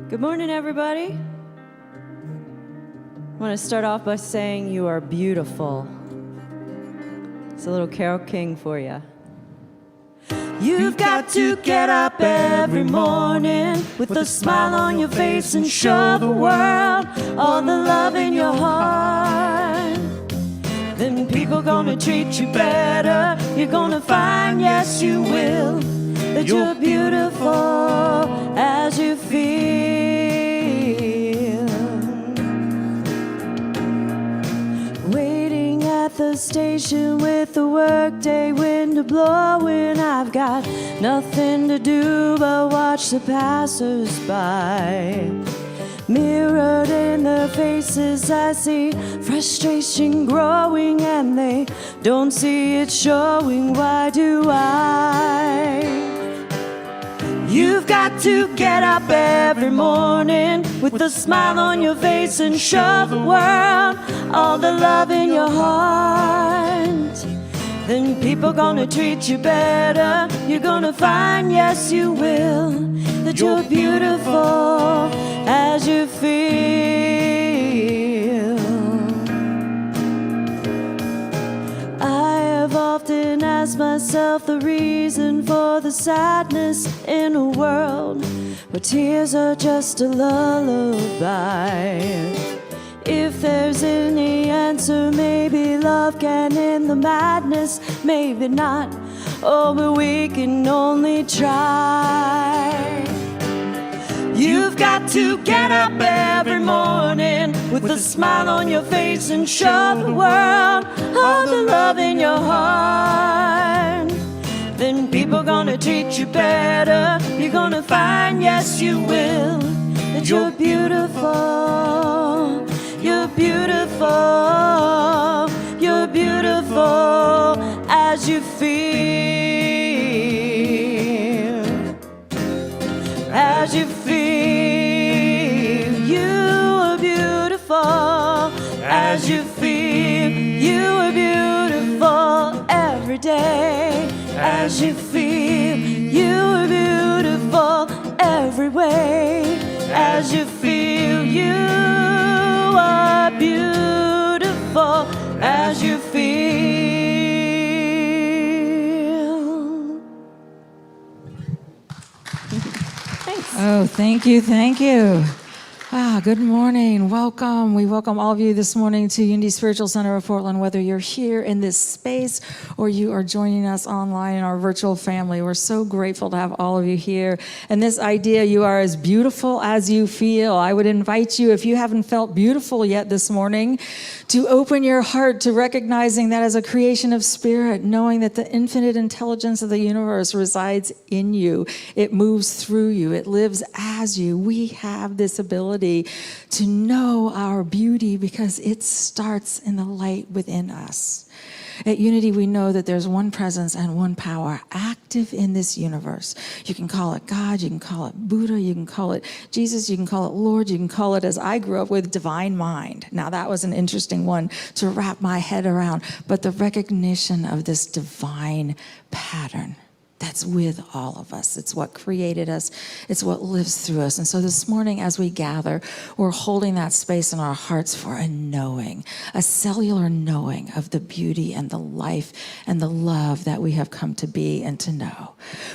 Good morning, everybody. I want to start off by saying you are beautiful. It's a little Carole King for you. You've got to get up every morning with a smile on your face and show the world all the love in your heart. Then people gonna treat you better. You're gonna find, yes you will, that you're beautiful as you feel. Waiting at the station with the workday window blowing, I've got nothing to do but watch the passers-by. Mirrored in their faces, I see frustration growing, and they don't see it showing. Why do I? You've got to get up every morning with a smile on your face and show the world all the love in your heart. Then people gonna treat you better. You're gonna find, yes you will, that you're beautiful as you feel. I have often asked myself the reason for the sadness in a world where tears are just a lullaby. If there's any answer, maybe love can end the madness, maybe not. Oh, but we can only try. You've got to get up every morning with a smile on your face and show the world all the love in your heart. Then people gonna treat you better. You're gonna find, yes you will, that you're beautiful. You're beautiful. You're beautiful as you feel. As you feel, you are beautiful. As you feel, you are beautiful every day. As you feel, you are beautiful every way. As you feel, you are beautiful. As you feel. Thanks. Oh, thank you, thank you. Good morning. Welcome. We welcome all of you this morning to Unity Spiritual Center of Portland, whether you're here in this space or you are joining us online in our virtual family. We're so grateful to have all of you here. And this idea, you are as beautiful as you feel. I would invite you, if you haven't felt beautiful yet this morning, to open your heart to recognizing that as a creation of spirit, knowing that the infinite intelligence of the universe resides in you. It moves through you. It lives as you. We have this ability to know our beauty because it starts in the light within us. At Unity, we know that there's one presence and one power active in this universe. You can call it God, you can call it Buddha, you can call it Jesus, you can call it Lord, you can call it, as I grew up with, divine mind. Now that was an interesting one to wrap my head around, but the recognition of this divine pattern that's with all of us. It's what created us. It's what lives through us. And so this morning as we gather, we're holding that space in our hearts for a knowing, a cellular knowing of the beauty and the life and the love that we have come to be and to know.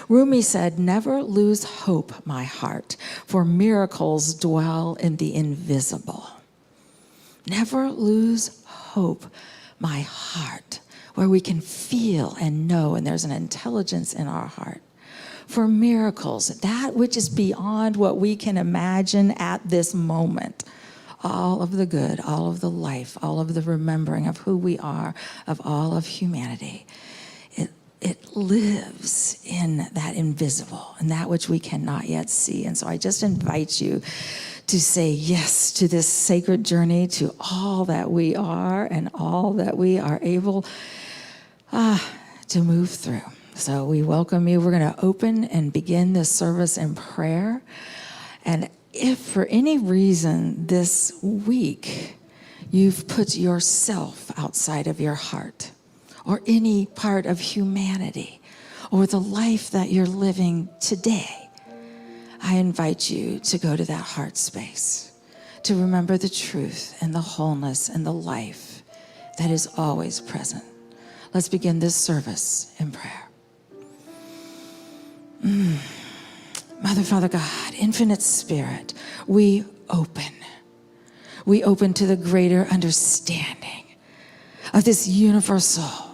Rumi said, "Never lose hope, my heart, for miracles dwell in the invisible." Never lose hope, my heart, where we can feel and know, and there's an intelligence in our heart. For miracles, that which is beyond what we can imagine at this moment. All of the good, all of the life, all of the remembering of who we are, of all of humanity. It lives in that invisible and that which we cannot yet see. And so I just invite you to say yes to this sacred journey, to all that we are and all that we are able to move through. So we welcome you. We're going to open and begin this service in prayer. And if for any reason this week you've put yourself outside of your heart, or any part of humanity, or the life that you're living today, I invite you to go to that heart space, to remember the truth and the wholeness and the life that is always present. Let's begin this service in prayer. Mother, Father God, infinite Spirit, we open. We open to the greater understanding of this universal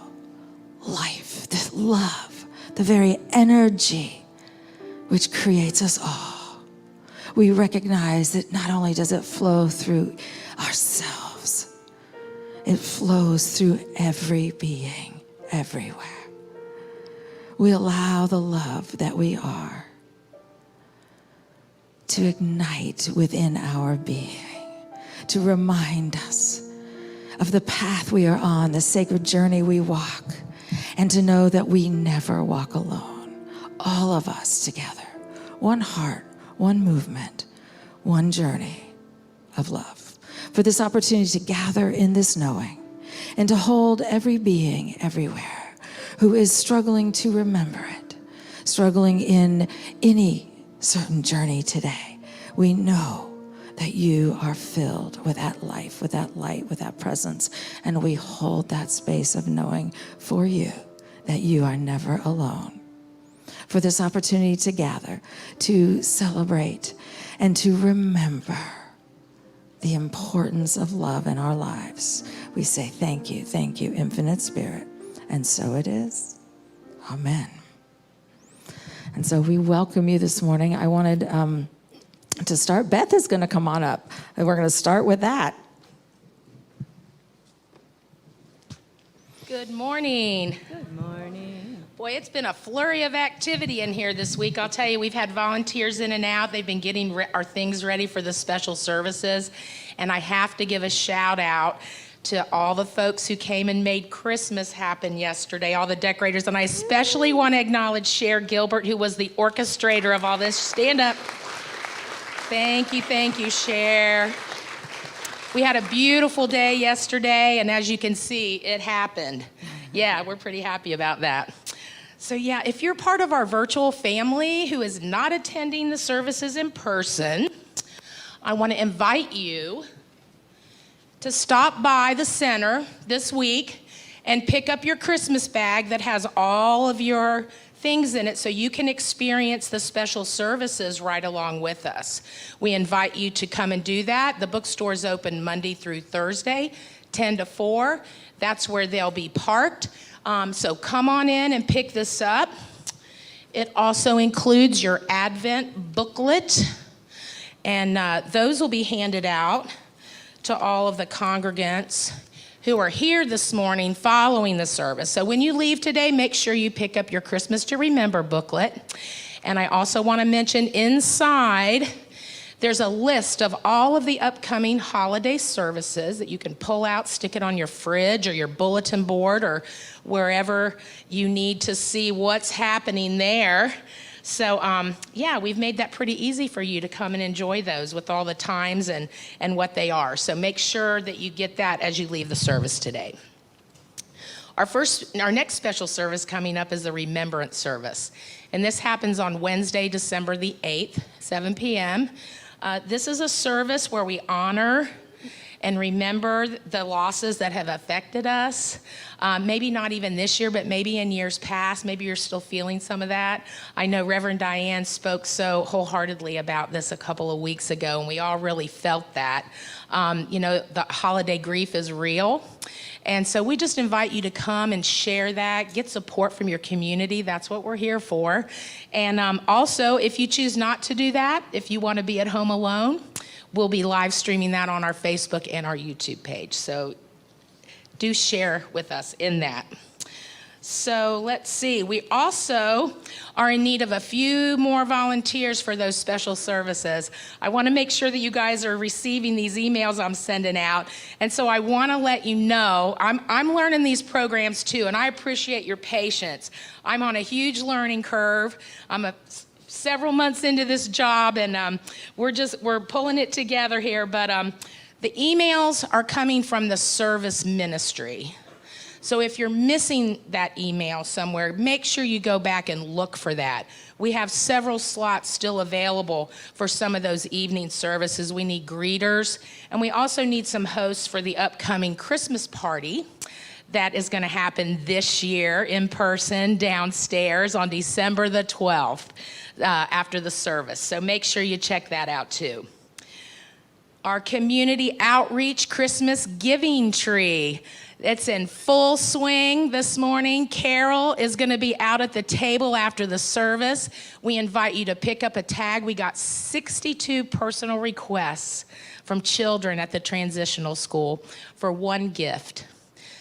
life, this love, the very energy which creates us all. We recognize that not only does it flow through ourselves, it flows through every being, everywhere. We allow the love that we are to ignite within our being, to remind us of the path we are on, the sacred journey we walk, and to know that we never walk alone. All of us together, one heart, one movement, one journey of love. For this opportunity to gather in this knowing and to hold every being everywhere who is struggling to remember it, struggling in any certain journey today. We know that you are filled with that life, with that light, with that presence, and we hold that space of knowing for you that you are never alone. For this opportunity to gather, to celebrate, and to remember the importance of love in our lives, we say thank you, infinite Spirit. And so it is. Amen. And so we welcome you this morning. I wanted to start. Beth is going to come on up, and we're going to start with that. Good morning. Good morning. Boy, it's been a flurry of activity in here this week. I'll tell you, we've had volunteers in and out. They've been getting our things ready for the special services. And I have to give a shout out to all the folks who came and made Christmas happen yesterday, all the decorators. And I especially want to acknowledge Cher Gilbert, who was the orchestrator of all this. Stand up. Thank you, Cher. We had a beautiful day yesterday, and as you can see, it happened. Yeah, we're pretty happy about that. So yeah, if you're part of our virtual family who is not attending the services in person, I want to invite you to stop by the center this week and pick up your Christmas bag that has all of your things in it so you can experience the special services right along with us. We invite you to come and do that. The bookstore is open Monday through Thursday, 10 to 4. That's where they'll be parked. So come on in and pick this up. It also includes your Advent booklet, and those will be handed out to all of the congregants who are here this morning following the service. So when you leave today, make sure you pick up your Christmas to Remember booklet. And I also want to mention inside, there's a list of all of the upcoming holiday services that you can pull out, stick it on your fridge or your bulletin board or wherever you need to see what's happening there. So yeah, we've made that pretty easy for you to come and enjoy those with all the times and what they are. So make sure that you get that as you leave the service today. Our next special service coming up is the Remembrance Service. And this happens on Wednesday, December the 8th, 7 p.m. This is a service where we honor and remember the losses that have affected us. Maybe not even this year, but maybe in years past. Maybe you're still feeling some of that. I know Reverend Diane spoke so wholeheartedly about this a couple of weeks ago, and we all really felt that. The holiday grief is real. And so we just invite you to come and share that, get support from your community. That's what we're here for. And also, if you choose not to do that, if you want to be at home alone, we'll be live streaming that on our Facebook and our YouTube page. So do share with us in that. So let's see. We also are in need of a few more volunteers for those special services. I want to make sure that you guys are receiving these emails I'm sending out. And so I want to let you know, I'm learning these programs too, and I appreciate your patience. I'm on a huge learning curve. I'm several months into this job, and we're pulling it together here. But the emails are coming from the service ministry. So if you're missing that email somewhere, make sure you go back and look for that. We have several slots still available for some of those evening services. We need greeters, and we also need some hosts for the upcoming Christmas party that is going to happen this year in person downstairs on December the 12th after the service. So make sure you check that out too. Our community outreach Christmas giving tree. It's in full swing this morning. Carol is going to be out at the table after the service. We invite you to pick up a tag. We got 62 personal requests from children at the transitional school for one gift.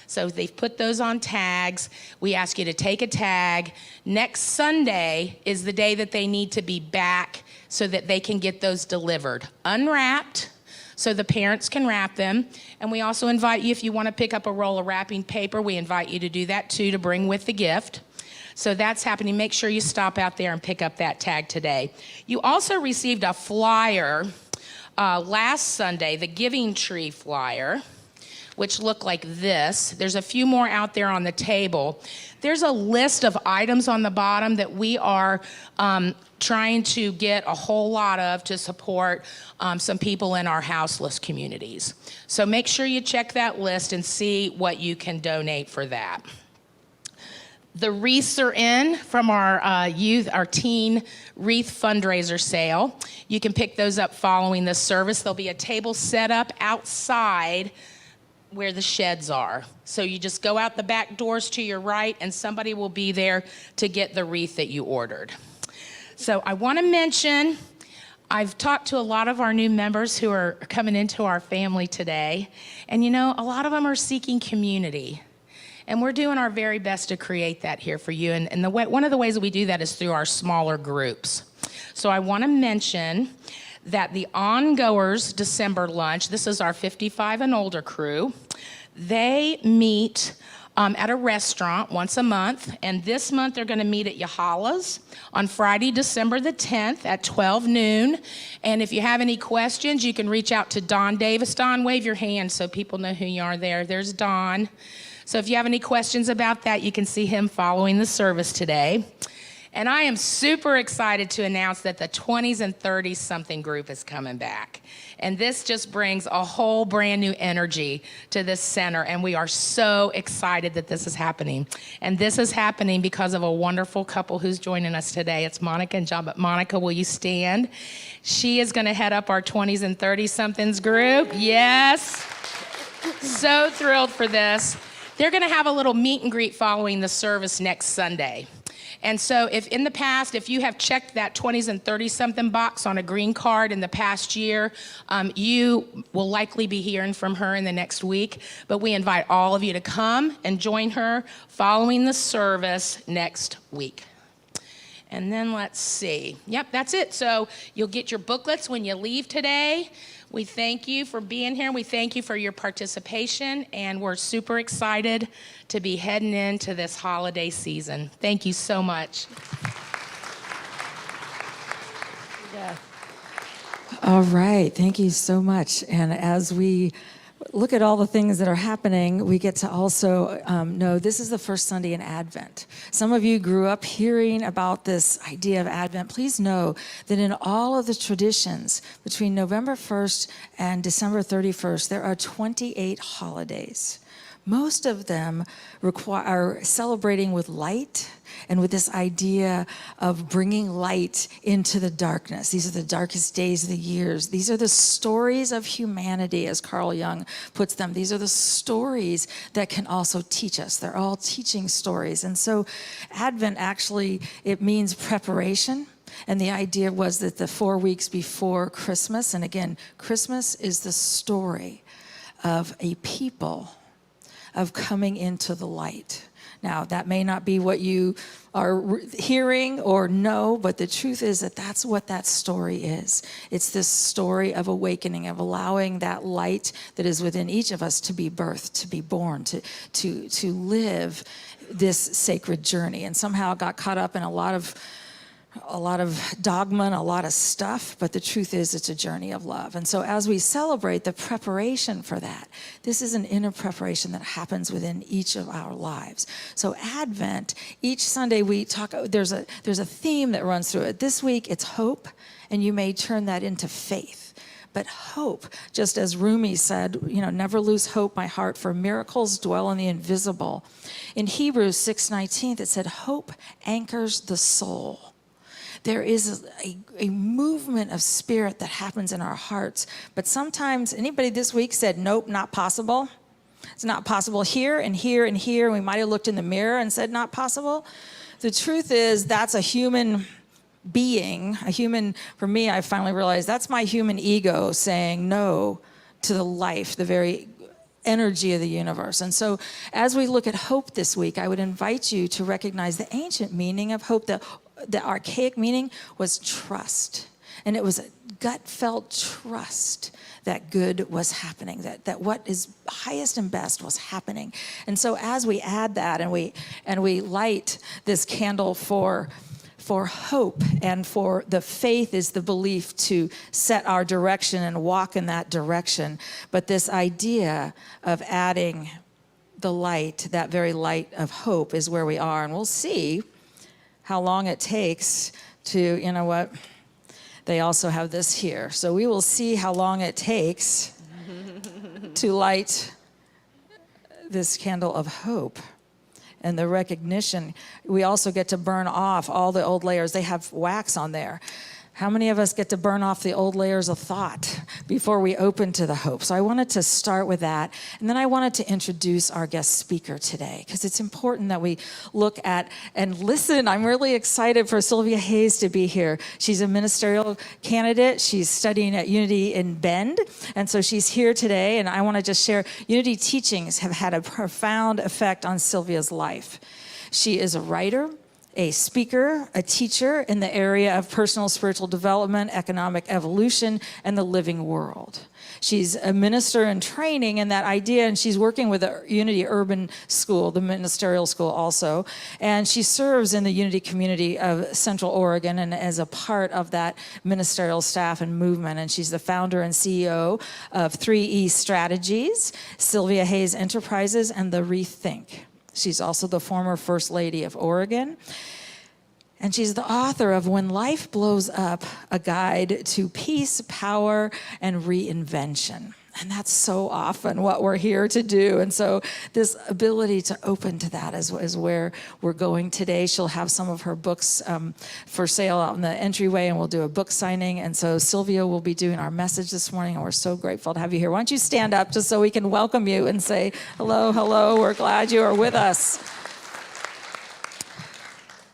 So they've put those on tags. We ask you to take a tag. Next Sunday is the day that they need to be back so that they can get those delivered, unwrapped, so the parents can wrap them. And we also invite you, if you want to pick up a roll of wrapping paper, we invite you to do that too, to bring with the gift. So that's happening. Make sure you stop out there and pick up that tag today. You also received a flyer last Sunday, the Giving Tree flyer, which look like this. There's a few more out there on the table. There's a list of items on the bottom that we are trying to get a whole lot of to support some people in our houseless communities. So make sure you check that list and see what you can donate for that. The wreaths are in from our our teen wreath fundraiser sale. You can pick those up following the service. There'll be a table set up outside where the sheds are. So you just go out the back doors to your right and somebody will be there to get the wreath that you ordered. So I want to mention, I've talked to a lot of our new members who are coming into our family today, and you know, a lot of them are seeking community. And we're doing our very best to create that here for you. And one of the ways that we do that is through our smaller groups. So I want to mention that the ongoers December lunch, this is our 55 and older crew, they meet at a restaurant once a month, and this month they're going to meet at Yahala's on Friday, December the 10th at 12 noon. And if you have any questions, you can reach out to Don Davis. Don, wave your hand so people know who you are there. There's Don. So if you have any questions about that, you can see him following the service today. And I am super excited to announce that the 20s and 30s something group is coming back. And this just brings a whole brand new energy to this center. And we are so excited that this is happening. And this is happening because of a wonderful couple who's joining us today. It's Monica and John. But Monica, will you stand? She is going to head up our 20s and 30s somethings group. Yes. So thrilled for this. They're going to have a little meet and greet following the service next Sunday. And so if in the past, if you have checked that 20s and 30-something box on a green card in the past year, you will likely be hearing from her in the next week. But we invite all of you to come and join her following the service next week. And then let's see. Yep, that's it. So you'll get your booklets when you leave today. We thank you for being here. We thank you for your participation, and we're super excited to be heading into this holiday season. Thank you so much. Yeah. All right, thank you so much. And as we look at all the things that are happening, we get to also know this is the first Sunday in Advent. Some of you grew up hearing about this idea of Advent. Please know that in all of the traditions between November 1st and December 31st, there are 28 holidays. Most of them are celebrating with light and with this idea of bringing light into the darkness. These are the darkest days of the years. These are the stories of humanity, as Carl Jung puts them. These are the stories that can also teach us. They're all teaching stories. And so Advent actually, it means preparation. And the idea was that the 4 weeks before Christmas, and again, Christmas is the story of a people of coming into the light. Now, that may not be what you are hearing or know, but the truth is that that's what that story is. It's this story of awakening, of allowing that light that is within each of us to be birthed, to be born, to live this sacred journey. And somehow got caught up in a lot of a lot of dogma and a lot of stuff, but the truth is it's a journey of love. And so as we celebrate the preparation for that, this is an inner preparation that happens within each of our lives. So Advent, each Sunday we talk, there's a theme that runs through it. This week it's hope, and you may turn that into faith. But hope, just as Rumi said, never lose hope, my heart, for miracles dwell in the invisible. In Hebrews 6:19, it said, hope anchors the soul. There is a movement of spirit that happens in our hearts. But sometimes, anybody this week said, nope, not possible? It's not possible here and here and here. And we might have looked in the mirror and said, not possible. The truth is, that's a human being, for me, I finally realized that's my human ego saying no to the life, the very energy of the universe. And so as we look at hope this week, I would invite you to recognize the ancient meaning of hope. The archaic meaning was trust. And it was a gut-felt trust that good was happening, that what is highest and best was happening. And so as we add that and we light this candle for hope, and for the faith is the belief to set our direction and walk in that direction. But this idea of adding the light, that very light of hope, is where we are. And we'll see how long it takes to, they also have this here. So we will see how long it takes to light this candle of hope. And the recognition, we also get to burn off all the old layers. They have wax on there. How many of us get to burn off the old layers of thought before we open to the hope? So I wanted to start with that. And then I wanted to introduce our guest speaker today, because it's important that we look at and listen. I'm really excited for Sylvia Hayes to be here. She's a ministerial candidate. She's studying at Unity in Bend. And so she's here today. And I want to just share, Unity teachings have had a profound effect on Sylvia's life. She is a writer, a speaker, a teacher in the area of personal spiritual development, economic evolution, and the living world. She's a minister in training in that idea, and she's working with the Unity Urban School, the ministerial school also, and she serves in the Unity community of Central Oregon and as a part of that ministerial staff and movement. And she's the founder and CEO of 3E Strategies, Sylvia Hayes Enterprises, and the Rethink. She's also the former First Lady of Oregon. And she's the author of When Life Blows Up, a guide to peace, power, and reinvention. And that's so often what we're here to do. And so this ability to open to that is where we're going today. She'll have some of her books for sale out in the entryway, and we'll do a book signing. And so Sylvia will be doing our message this morning, and we're so grateful to have you here. Why don't you stand up just so we can welcome you and say, hello, hello, we're glad you are with us.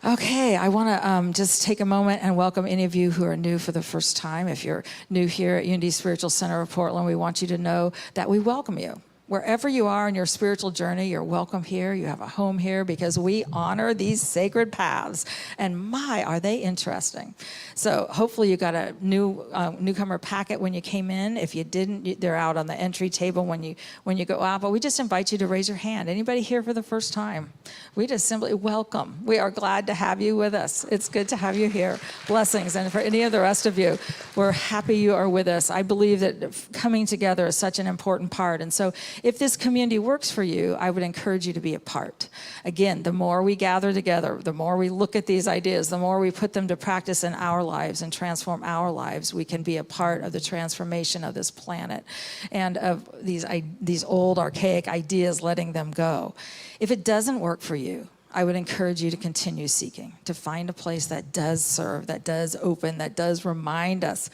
Okay, I want to just take a moment and welcome any of you who are new for the first time. If you're new here at Unity Spiritual Center of Portland, we want you to know that we welcome you. Wherever you are in your spiritual journey, you're welcome here. You have a home here because we honor these sacred paths. And my, are they interesting. So hopefully you got a newcomer packet when you came in. If you didn't, they're out on the entry table when you go out. But we just invite you to raise your hand. Anybody here for the first time? We just simply welcome. We are glad to have you with us. It's good to have you here. Blessings. And for any of the rest of you, we're happy you are with us. I believe that coming together is such an important part. And so if this community works for you, I would encourage you to be a part. Again, the more we gather together, the more we look at these ideas, the more we put them to practice in our lives and transform our lives, we can be a part of the transformation of this planet and of these old archaic ideas, letting them go. If it doesn't work for you, I would encourage you to continue seeking, to find a place that does serve, that does open, that does remind us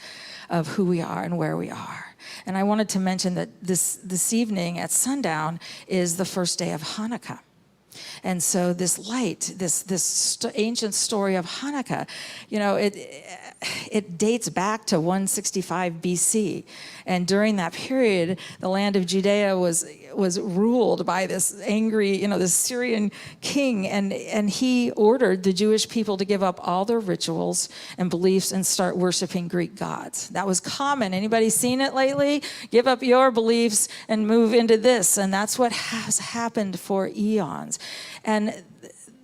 of who we are and where we are. And I wanted to mention that this evening at sundown is the first day of Hanukkah. And so this light, this ancient story of Hanukkah, it dates back to 165 BC. And during that period, the land of Judea was ruled by this angry, this Syrian king. And he ordered the Jewish people to give up all their rituals and beliefs and start worshiping Greek gods. That was common. Anybody seen it lately? Give up your beliefs and move into this. And that's what has happened for eons. And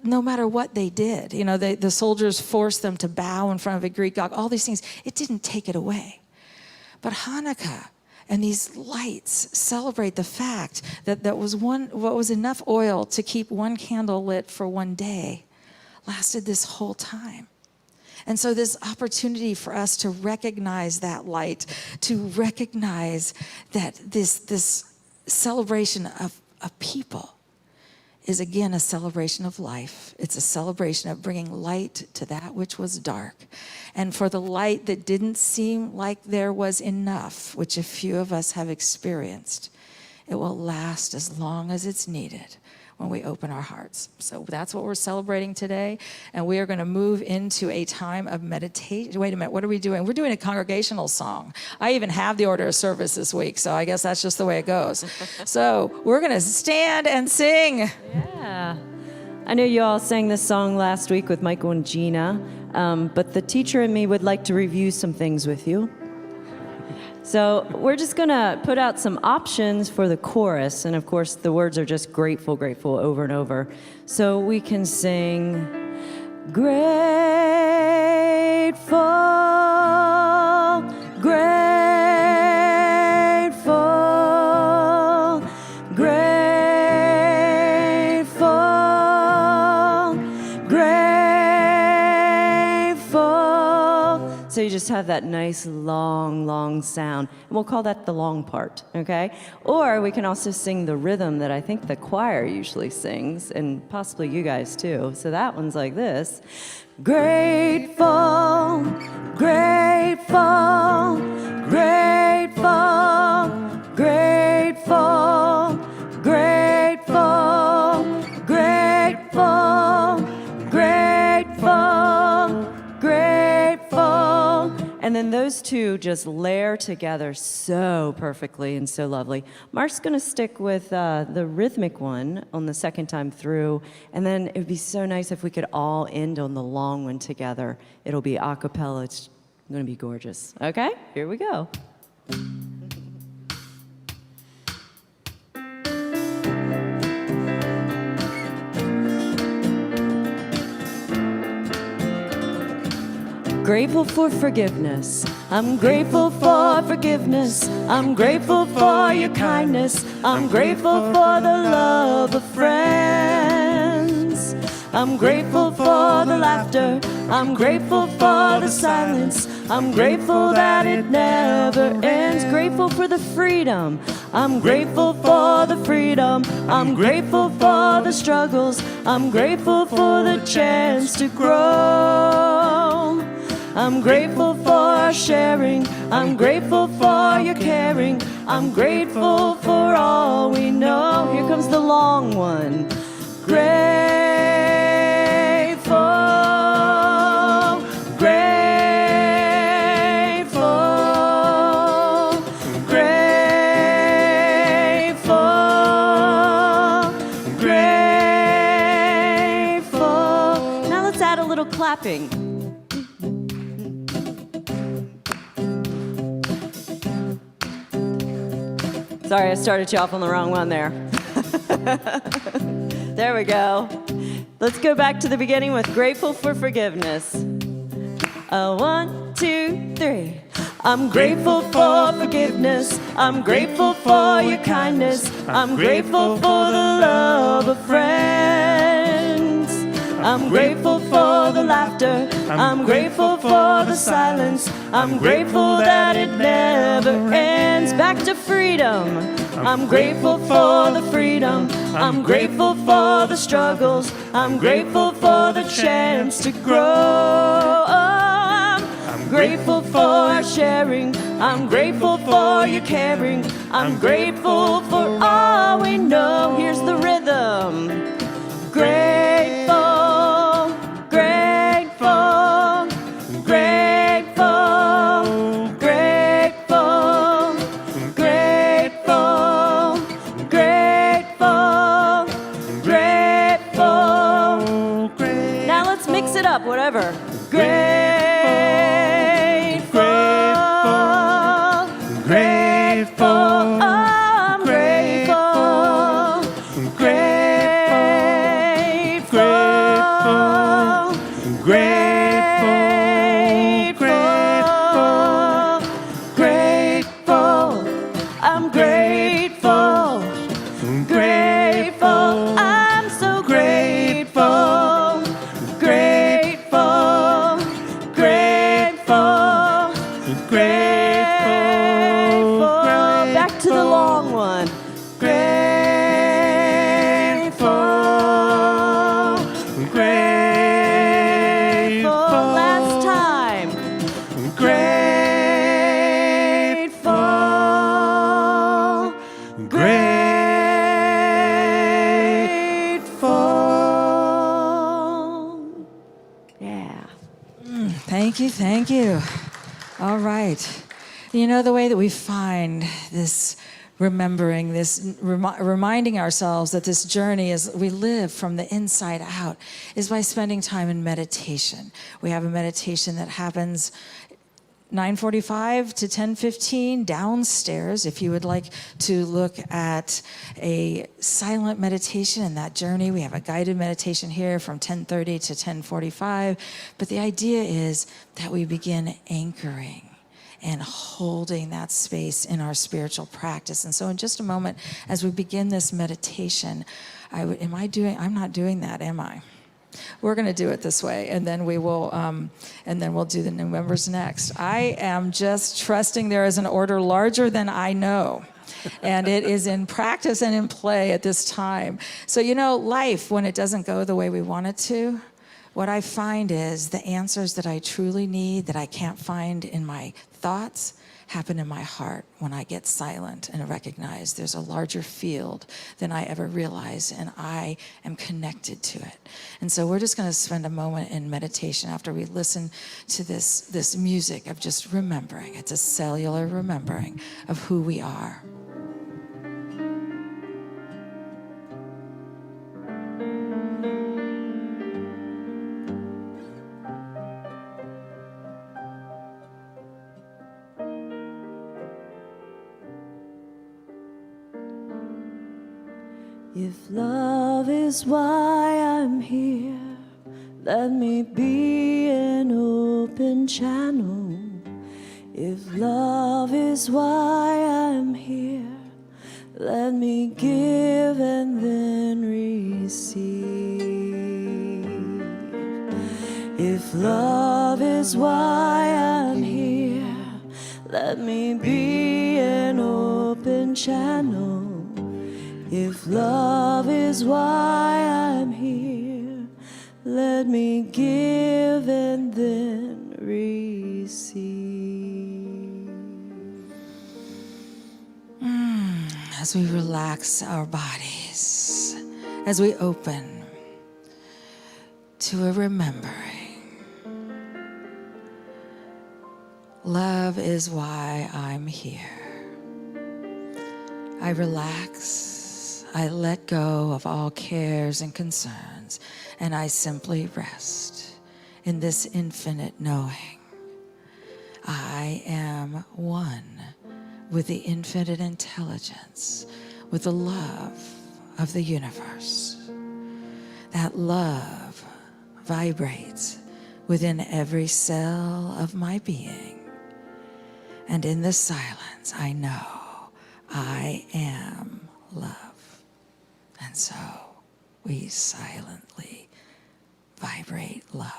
no matter what they did, the soldiers forced them to bow in front of a Greek god, all these things, it didn't take it away. But Hanukkah and these lights celebrate the fact that what was enough oil to keep one candle lit for one day lasted this whole time. And so this opportunity for us to recognize that light, to recognize that this celebration of people is again a celebration of life. It's a celebration of bringing light to that which was dark. And for the light that didn't seem like there was enough, which a few of us have experienced, it will last as long as it's needed when we open our hearts. So that's what we're celebrating today. And we are going to move into a time of meditation. Wait a minute, what are we doing? We're doing a congregational song. I even have the order of service this week, so I guess that's just the way it goes. So we're going to stand and sing. Yeah. I know you all sang this song last week with Michael and Gina, but the teacher and me would like to review some things with you. So we're just going to put out some options for the chorus. And of course, the words are just grateful, grateful over and over. So we can sing, grateful, grateful, grateful, grateful. So you just have that nice long sound. And we'll call that the long part, okay? Or we can also sing the rhythm that I think the choir usually sings, and possibly you guys too. So that one's like this. Grateful, grateful, grateful, grateful, grateful, grateful, grateful, grateful. And then those two just layer together so perfectly and so lovely. Mark's going to stick with the rhythmic one on the second time through. And then it would be so nice if we could all end on the long one together. It'll be a cappella. It's going to be gorgeous. Okay, here we go. Grateful for forgiveness. I'm grateful for forgiveness. I'm grateful for your kindness. I'm grateful for the love of friends. I'm grateful for the laughter. I'm grateful for the silence. I'm grateful that it never ends. Grateful for the freedom. I'm grateful for the freedom. I'm grateful for the struggles. I'm grateful for the chance to grow. I'm grateful for sharing. I'm grateful for your caring. I'm grateful for all we know. Here comes the long one. Grateful, grateful, grateful, grateful. Now let's add a little clapping. Sorry, I started you off on the wrong one there. There we go. Let's go back to the beginning with grateful for forgiveness. 1, 2, 3. I'm grateful for forgiveness. I'm grateful for your kindness. I'm grateful for the love of friends. I'm grateful for the laughter. I'm grateful for the silence. I'm grateful that it never ends. Back to freedom. I'm grateful for the freedom. I'm grateful for the struggles. I'm grateful for the chance to grow. I'm grateful for sharing. I'm grateful for your caring. I'm grateful for all we know. Here's the rhythm. Grateful, grateful, grateful, grateful, grateful, grateful, grateful. Now let's mix it up, whatever. Grateful, grateful, oh, I'm grateful, grateful. Grateful, I'm grateful, grateful, I'm so grateful, grateful, grateful, grateful. Back to the long one. Grateful, grateful. Last time. Grateful, grateful. Yeah. Thank you, thank you. All right. You know, the way that we find this remembering, this reminding ourselves that this journey is we live from the inside out is by spending time in meditation. We have a meditation that happens 9:45 to 10:15 downstairs. If you would like to look at a silent meditation in that journey, we have a guided meditation here from 10:30 to 10:45. But the idea is that we begin anchoring and holding that space in our spiritual practice. And so in just a moment, as we begin this meditation, I'm not doing that, am I? We're going to do it this way, and then we'll do the new members next. I am just trusting there is an order larger than I know, and it is in practice and in play at this time. So, you know, life, when it doesn't go the way we want it to, what I find is the answers that I truly need that I can't find in my thoughts happen in my heart when I get silent and recognize there's a larger field than I ever realized, and I am connected to it. And so we're just going to spend a moment in meditation after we listen to this music of just remembering. It's a cellular remembering of who we are. If love is why I'm here, let me be an open channel. If love is why I'm here, let me give and then receive. If love is why I'm here, let me be an open channel. If love is why I'm here, let me give and then receive. As we relax our bodies, as we open to a remembering, love is why I'm here. I relax. I let go of all cares and concerns, and I simply rest in this infinite knowing. I am one with the infinite intelligence, with the love of the universe. That love vibrates within every cell of my being. And in the silence, I know I am love. And so we silently vibrate love.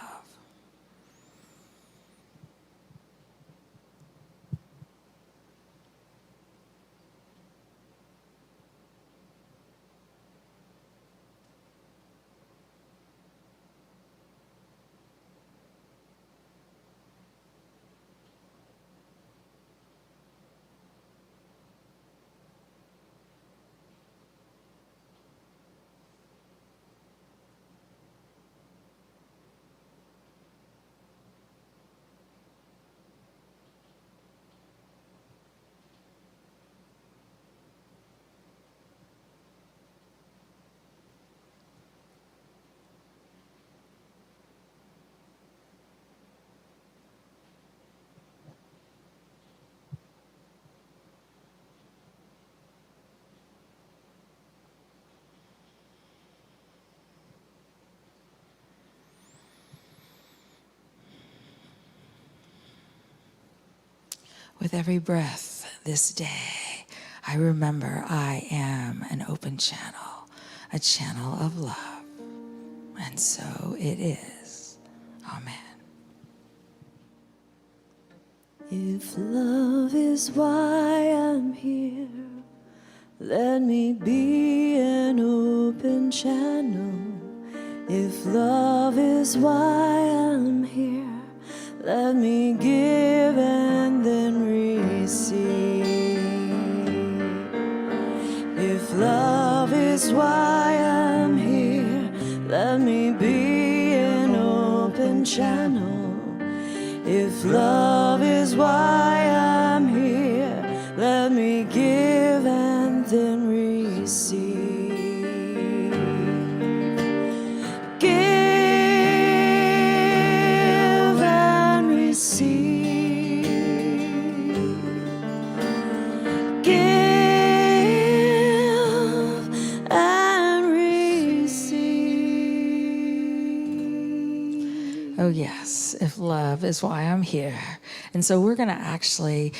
With every breath this day, I remember I am an open channel, a channel of love. And so it is. Amen. If love is why I'm here, let me be an open channel. If love is why I'm here, let me give and then receive. If love is why I'm here, let me be an open channel. If love is why I'm here, let me give and then receive. Give and receive. Give and receive. Oh, yes, if love is why I'm here. And so we're going to actually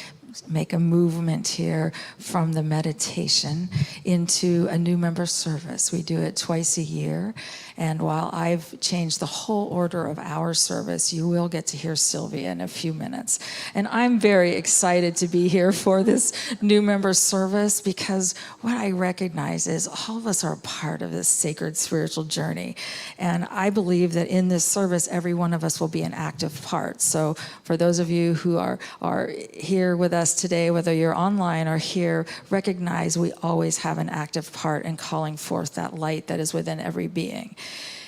make a movement here from the meditation into a new member service. We do it twice a year. And while I've changed the whole order of our service, you will get to hear Sylvia in a few minutes. And I'm very excited to be here for this new member service because what I recognize is all of us are a part of this sacred spiritual journey. And I believe that in this service, every one of us will be an active part. So for those of you who are here with us today, whether you're online or here, recognize we always have an active part in calling forth that light that is within every being.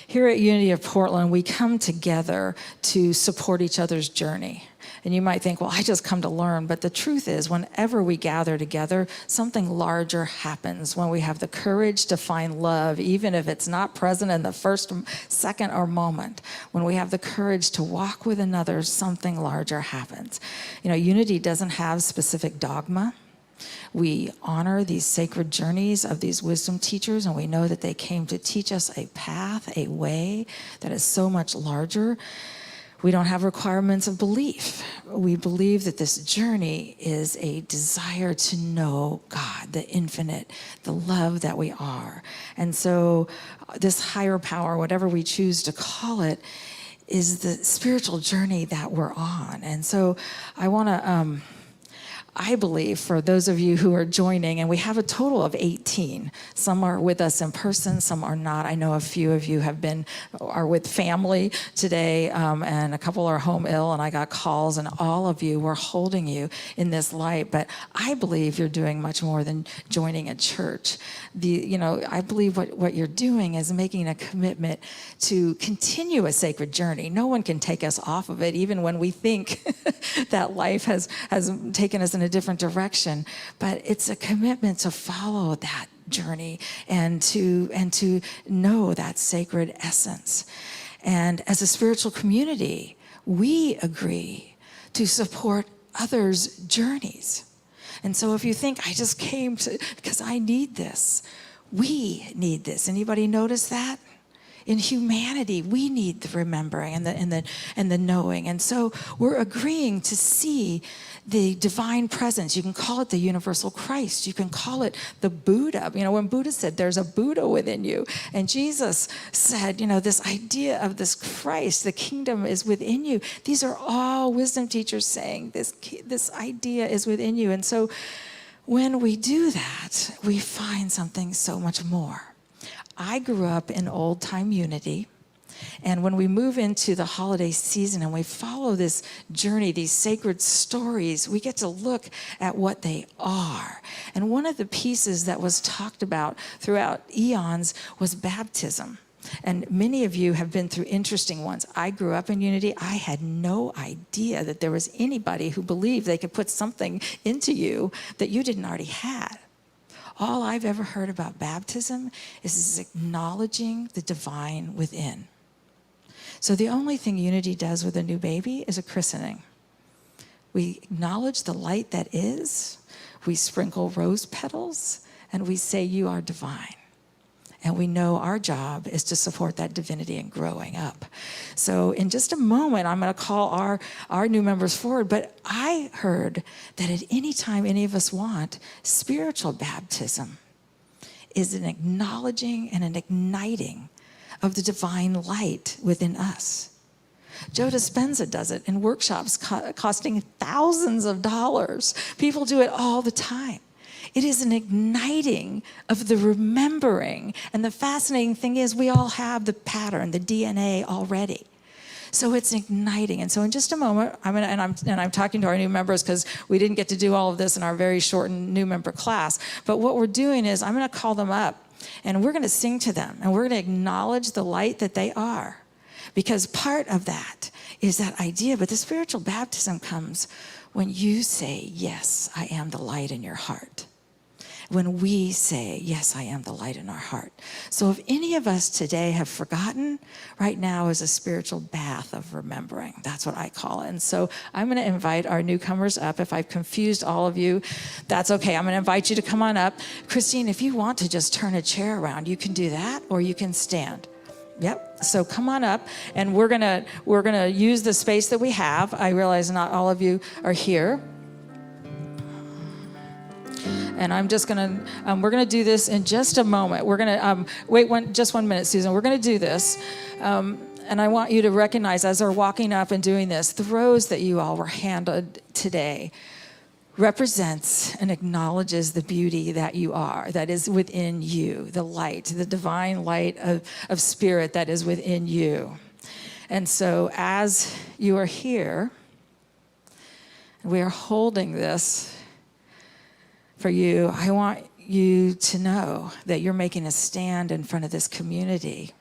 Here at Unity of Portland, we come together to support each other's journey. And you might think, well, I just come to learn. But the truth is, whenever we gather together, something larger happens when we have the courage to find love, even if it's not present in the first second or moment. When we have the courage to walk with another, something larger happens. You know, Unity doesn't have specific dogma. We honor these sacred journeys of these wisdom teachers, and we know that they came to teach us a path, a way that is so much larger. We don't have requirements of belief. We believe that this journey is a desire to know God, the infinite, the love that we are. And so this higher power, whatever we choose to call it, is the spiritual journey that we're on. And so I want to... I believe for those of you who are joining, and we have a total of 18. Some are with us in person, some are not. I know a few of you are with family today, and a couple are home ill, and I got calls, and all of you, we're holding you in this light. But I believe you're doing much more than joining a church. I believe what you're doing is making a commitment to continue a sacred journey. No one can take us off of it, even when we think that life has taken us in a different direction. But it's a commitment to follow that journey and to know that sacred essence. And as a spiritual community, we agree to support others' journeys. And so if you think, I just came because I need this, we need this. Anybody notice that? In humanity, we need the remembering and the knowing. And so we're agreeing to see the divine presence. You can call it the universal Christ. You can call it the Buddha. You know, when Buddha said there's a Buddha within you, and Jesus said, this idea of this Christ, the kingdom is within you. These are all wisdom teachers saying this idea is within you. And so when we do that, we find something so much more. I grew up in old-time Unity, and when we move into the holiday season and we follow this journey, these sacred stories, we get to look at what they are. And one of the pieces that was talked about throughout eons was baptism. And many of you have been through interesting ones. I grew up in Unity. I had no idea that there was anybody who believed they could put something into you that you didn't already have. All I've ever heard about baptism is acknowledging the divine within. So the only thing Unity does with a new baby is a christening. We acknowledge the light that is, we sprinkle rose petals, and we say, you are divine. And we know our job is to support that divinity and growing up. So in just a moment, I'm going to call our new members forward. But I heard that at any time any of us want, spiritual baptism is an acknowledging and an igniting of the divine light within us. Joe Dispenza does it in workshops costing thousands of dollars. People do it all the time. It is an igniting of the remembering. And the fascinating thing is we all have the pattern, the DNA already. So it's igniting. And so in just a moment, I'm talking to our new members because we didn't get to do all of this in our very shortened new member class. But what we're doing is I'm going to call them up and we're going to sing to them and we're going to acknowledge the light that they are. Because part of that is that idea, but the spiritual baptism comes when you say, yes, I am the light in your heart. When we say, yes, I am the light in our heart. So if any of us today have forgotten, right now is a spiritual bath of remembering. That's what I call it. And so I'm going to invite our newcomers up. If I've confused all of you, that's okay. I'm going to invite you to come on up. Christine, if you want to just turn a chair around, you can do that, or you can stand. Yep. So come on up, and we're gonna use the space that we have. I realize not all of you are here. And I'm just gonna, we're gonna do this in just a moment. We're gonna, just 1 minute, Susan. We're gonna do this. And I want you to recognize as we're walking up and doing this, the rose that you all were handed today represents and acknowledges the beauty that you are, that is within you, the light, the divine light of spirit that is within you. And so as you are here, we are holding this for you. I want you to know that you're making a stand in front of this community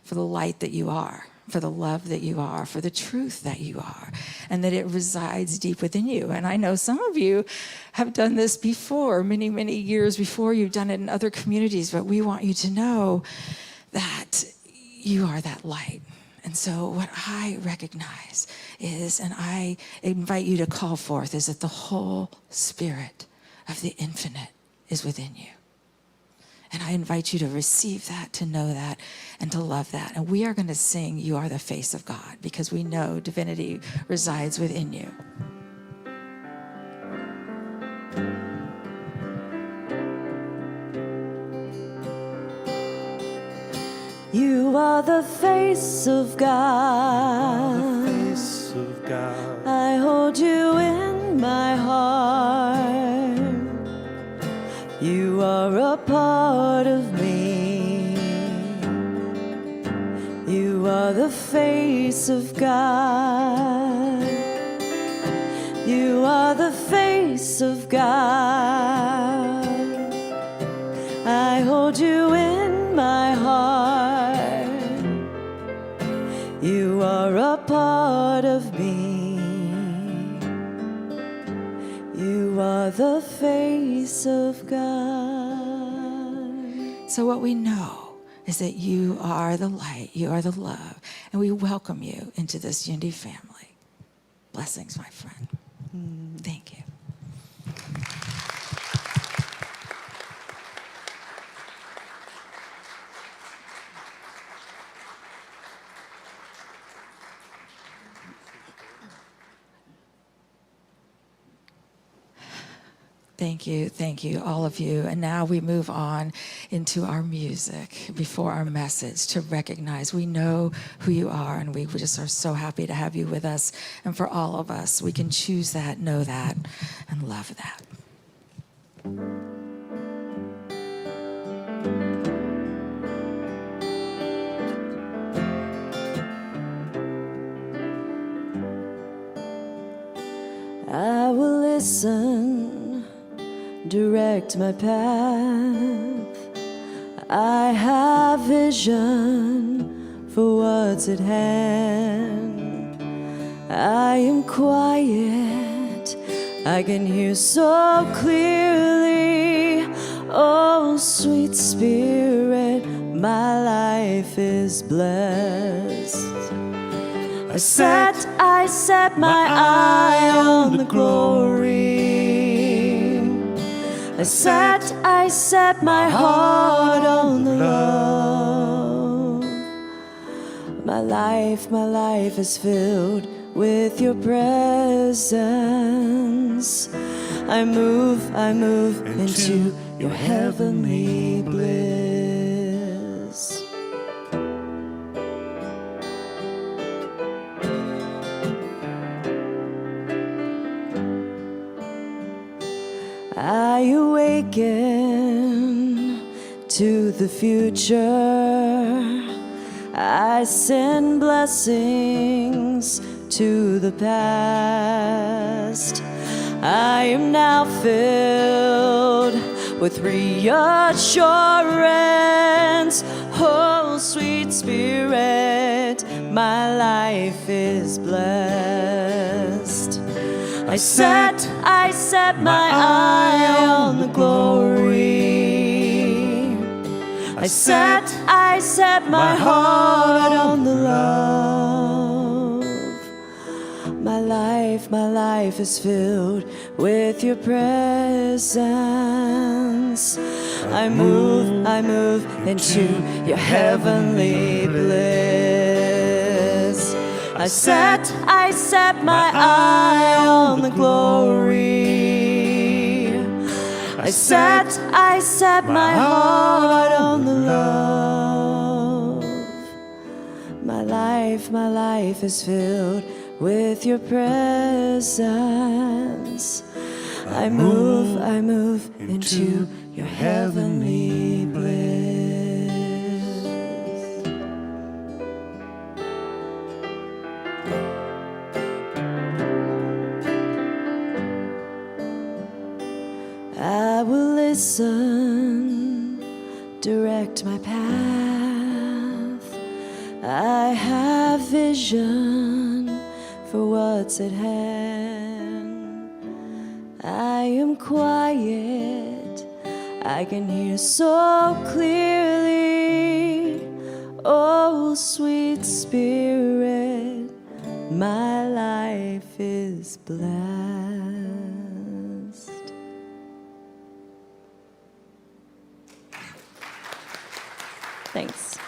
for the light that you are, for the love that you are, for the truth that you are, and that it resides deep within you. And I know some of you have done this before, many, many years before. You've done it in other communities, but we want you to know that you are that light. And so what I recognize is, and I invite you to call forth, is that the whole spirit of the infinite is within you. And I invite you to receive that, to know that, and to love that. And we are going to sing, You Are the Face of God, because we know divinity resides within you. You are the face of God. The face of God. I hold you in my heart. You are a part of me. You are the face of God. You are the face of God. I hold you in my heart. You are a part of me. You are the face of God. So what we know is that you are the light, you are the love, and we welcome you into this Unity family. Blessings, my friend. Thank you. Thank you, all of you. And now we move on into our music before our message to recognize we know who you are, and we just are so happy to have you with us. And for all of us, we can choose that, know that, and love that. I will listen, direct my path. I have vision for what's at hand. I am quiet, I can hear so clearly. Oh, sweet spirit, my life is blessed. I set my eye on the glory. I set my heart on the love. My life is filled with your presence. I move into your heavenly bliss. I awaken to the future. I send blessings to the past. I am now filled with reassurance. Oh, sweet Spirit, my life is blessed. I set my eye on the glory. I set my heart on the love. My life is filled with your presence. I move into your heavenly bliss. I set my eye on the glory. I set my heart on the love. My life is filled with your presence. I move into your heavenly bliss. I will listen, direct my path. I have vision for what's at hand. I am quiet, I can hear so clearly. Oh, sweet Spirit, my life is blessed. Thanks.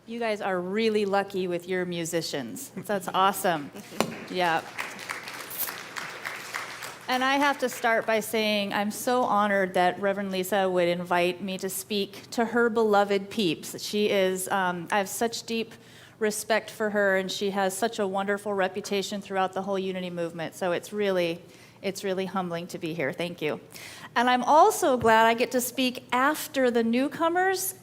You guys are really lucky with your musicians. That's awesome. Yeah. And I have to start by saying I'm so honored that Reverend Lisa would invite me to speak to her beloved peeps. She is, I have such deep respect for her, and she has such a wonderful reputation throughout the whole Unity movement. So it's really humbling to be here. Thank you. And I'm also glad I get to speak after the newcomers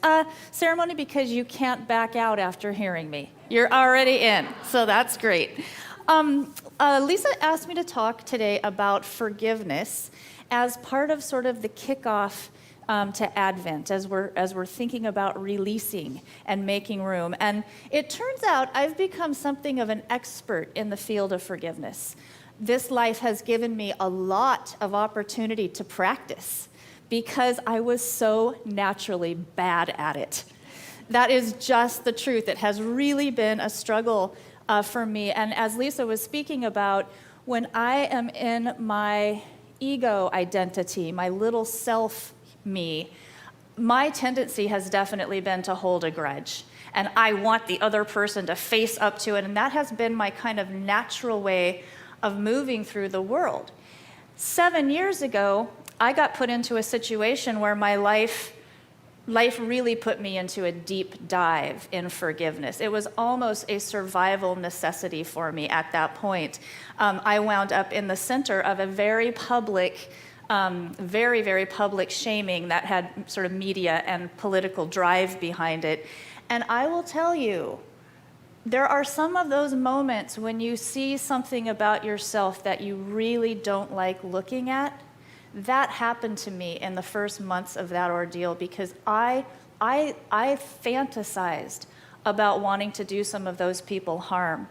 ceremony, because you can't back out after hearing me. You're already in, so that's great. Lisa asked me to talk today about forgiveness as part of sort of the kickoff to Advent, as we're thinking about releasing and making room. And it turns out I've become something of an expert in the field of forgiveness. This life has given me a lot of opportunity to practice because I was so naturally bad at it. That is just the truth. It has really been a struggle for me. And as Lisa was speaking about, when I am in my ego identity, my little self me, my tendency has definitely been to hold a grudge. And I want the other person to face up to it. And that has been my kind of natural way of moving through the world. 7 years ago, I got put into a situation where my life really put me into a deep dive in forgiveness. It was almost a survival necessity for me at that point. I wound up in the center of a very public, very, very public shaming that had sort of media and political drive behind it. And I will tell you, there are some of those moments when you see something about yourself that you really don't like looking at. That happened to me in the first months of that ordeal because I fantasized about wanting to do some of those people harm.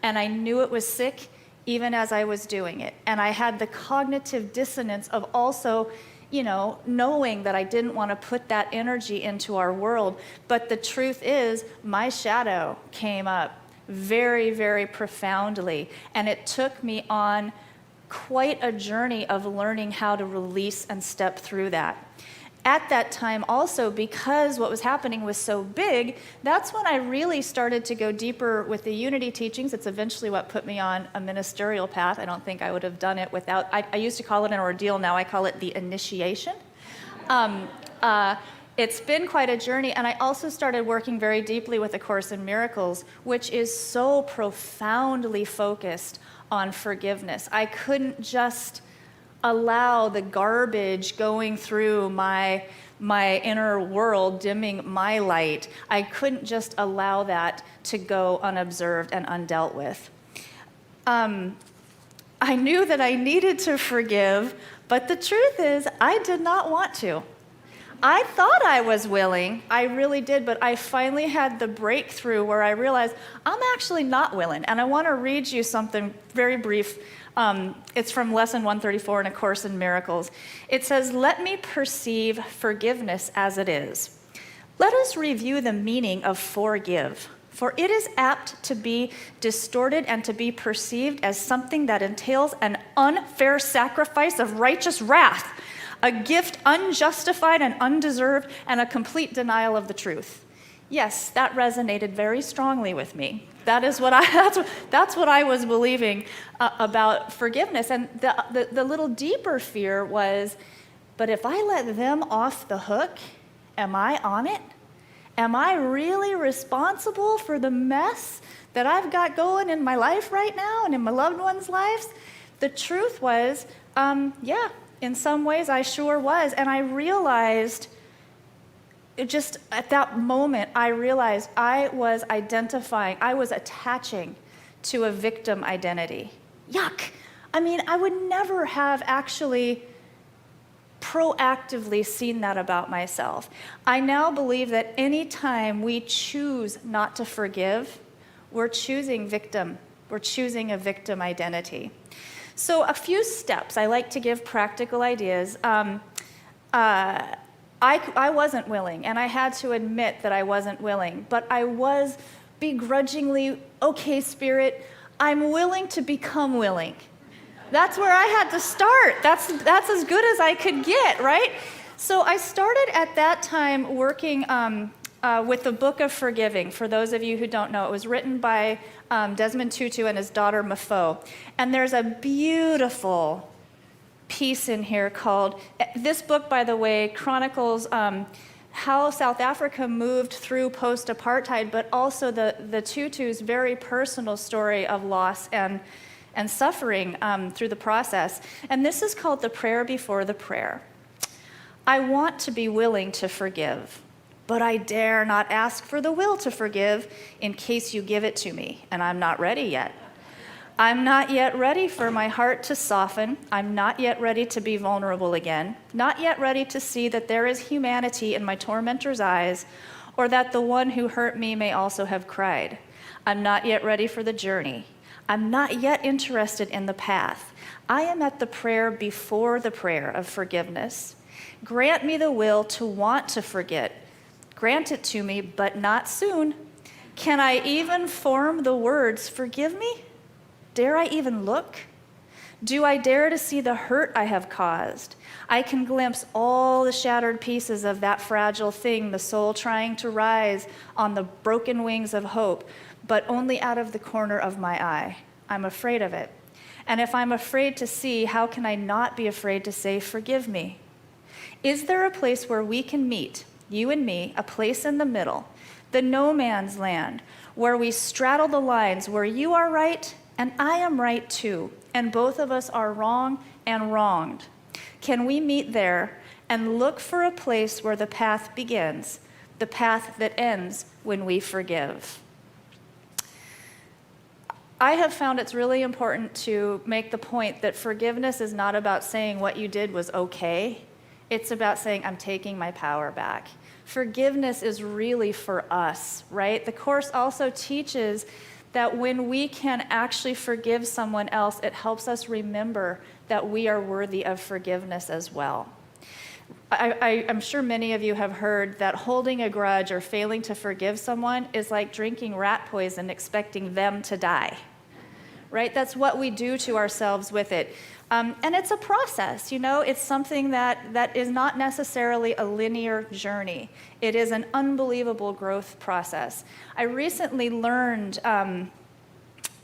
And I knew it was sick even as I was doing it. And I had the cognitive dissonance of also, knowing that I didn't want to put that energy into our world. But the truth is, my shadow came up very, very profoundly. And it took me on quite a journey of learning how to release and step through that. At that time also, because what was happening was so big, that's when I really started to go deeper with the unity teachings. It's eventually what put me on a ministerial path. I don't think I would have done it without, I used to call it an ordeal, now I call it the initiation. It's been quite a journey, and I also started working very deeply with A Course in Miracles, which is so profoundly focused on forgiveness. I couldn't just allow the garbage going through my inner world, dimming my light. I couldn't just allow that to go unobserved and undealt with. I knew that I needed to forgive, but the truth is, I did not want to. I thought I was willing, I really did, but I finally had the breakthrough where I realized I'm actually not willing. And I want to read you something very brief. It's from Lesson 134 in A Course in Miracles. It says, "Let me perceive forgiveness as it is. Let us review the meaning of forgive, for it is apt to be distorted and to be perceived as something that entails an unfair sacrifice of righteous wrath, a gift unjustified and undeserved, and a complete denial of the truth." Yes, that resonated very strongly with me. That is what that's what I was believing about forgiveness. And the little deeper fear was, but if I let them off the hook, am I on it? Am I really responsible for the mess that I've got going in my life right now and in my loved ones' lives? The truth was, yeah, in some ways I sure was. And I realized, just at that moment, I realized I was identifying, I was attaching to a victim identity. Yuck. I mean, I would never have actually proactively seen that about myself. I now believe that any time we choose not to forgive, we're choosing victim. We're choosing a victim identity. So a few steps. I like to give practical ideas. I wasn't willing, and I had to admit that I wasn't willing, but I was begrudgingly, okay, Spirit, I'm willing to become willing. That's where I had to start. That's as good as I could get, right? So I started at that time working with the Book of Forgiving. For those of you who don't know, it was written by Desmond Tutu and his daughter Mafo. And there's a beautiful piece in here called, this book, by the way, chronicles how South Africa moved through post-apartheid, but also the Tutu's very personal story of loss and suffering through the process. And this is called The Prayer Before the Prayer. I want to be willing to forgive, but I dare not ask for the will to forgive in case you give it to me, and I'm not ready yet. I'm not yet ready for my heart to soften. I'm not yet ready to be vulnerable again. Not yet ready to see that there is humanity in my tormentor's eyes, or that the one who hurt me may also have cried. I'm not yet ready for the journey. I'm not yet interested in the path. I am at the prayer before the prayer of forgiveness. Grant me the will to want to forget. Grant it to me, but not soon. Can I even form the words, forgive me? Dare I even look? Do I dare to see the hurt I have caused? I can glimpse all the shattered pieces of that fragile thing, the soul trying to rise on the broken wings of hope, but only out of the corner of my eye. I'm afraid of it. And if I'm afraid to see, how can I not be afraid to say, forgive me? Is there a place where we can meet, you and me, a place in the middle, the no man's land, where we straddle the lines, where you are right and I am right too, and both of us are wrong and wronged? Can we meet there and look for a place where the path begins, the path that ends when we forgive? I have found it's really important to make the point that forgiveness is not about saying what you did was okay. It's about saying, I'm taking my power back. Forgiveness is really for us, right? The Course also teaches that when we can actually forgive someone else, it helps us remember that we are worthy of forgiveness as well. I'm sure many of you have heard that holding a grudge or failing to forgive someone is like drinking rat poison expecting them to die, right? That's what we do to ourselves with it. And it's a process, it's something that is not necessarily a linear journey. It is an unbelievable growth process. I recently learned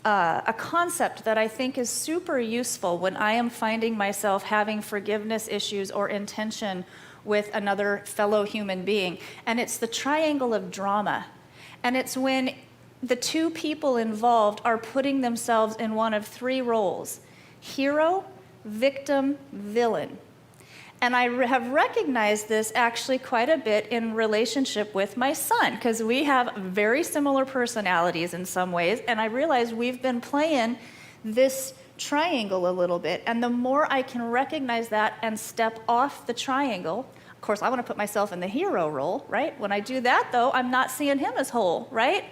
a concept that I think is super useful when I am finding myself having forgiveness issues or intention with another fellow human being. And it's the triangle of drama. And it's when the two people involved are putting themselves in one of three roles: hero, victim, villain. And I have recognized this actually quite a bit in relationship with my son, because we have very similar personalities in some ways, and I realize we've been playing this triangle a little bit. And the more I can recognize that and step off the triangle, of course, I want to put myself in the hero role, right? When I do that, though, I'm not seeing him as whole, right?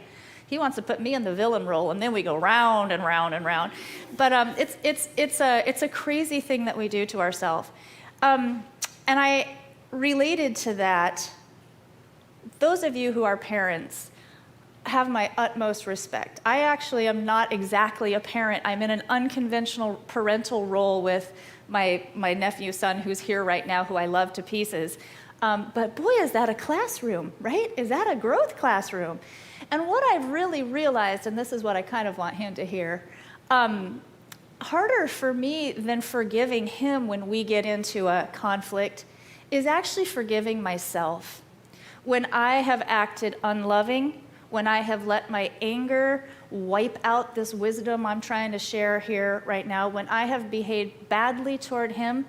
He wants to put me in the villain role, and then we go round and round and round. But it's a crazy thing that we do to ourselves. And I related to that, those of you who are parents have my utmost respect. I actually am not exactly a parent. I'm in an unconventional parental role with my nephew son, who's here right now, who I love to pieces. But boy, is that a classroom, right? Is that a growth classroom? And what I've really realized, and this is what I kind of want him to hear, harder for me than forgiving him when we get into a conflict is actually forgiving myself. When I have acted unloving, when I have let my anger wipe out this wisdom I'm trying to share here right now, when I have behaved badly toward him,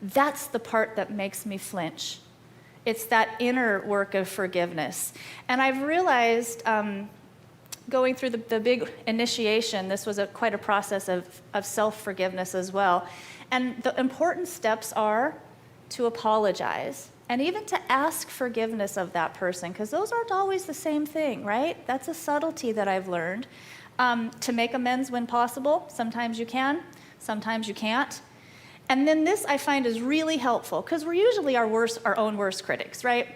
that's the part that makes me flinch. It's that inner work of forgiveness. And I've realized, going through the big initiation, this was quite a process of self-forgiveness as well. And the important steps are to apologize and even to ask forgiveness of that person, because those aren't always the same thing, right? That's a subtlety that I've learned. To make amends when possible. Sometimes you can, sometimes you can't. And then this I find is really helpful, because we're usually our own worst critics, right?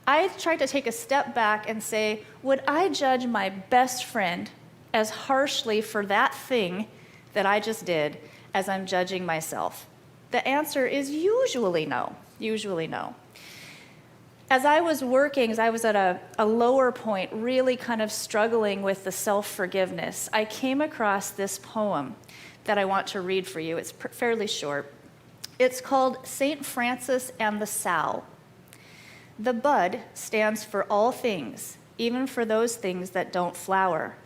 I try to take a step back and say, would I judge my best friend as harshly for that thing that I just did as I'm judging myself? The answer is usually no, usually no. As I was working, as I was at a lower point, really kind of struggling with the self-forgiveness, I came across this poem that I want to read for you. It's fairly short. It's called St. Francis and the Sow. The bud stands for all things, even for those things that don't flower.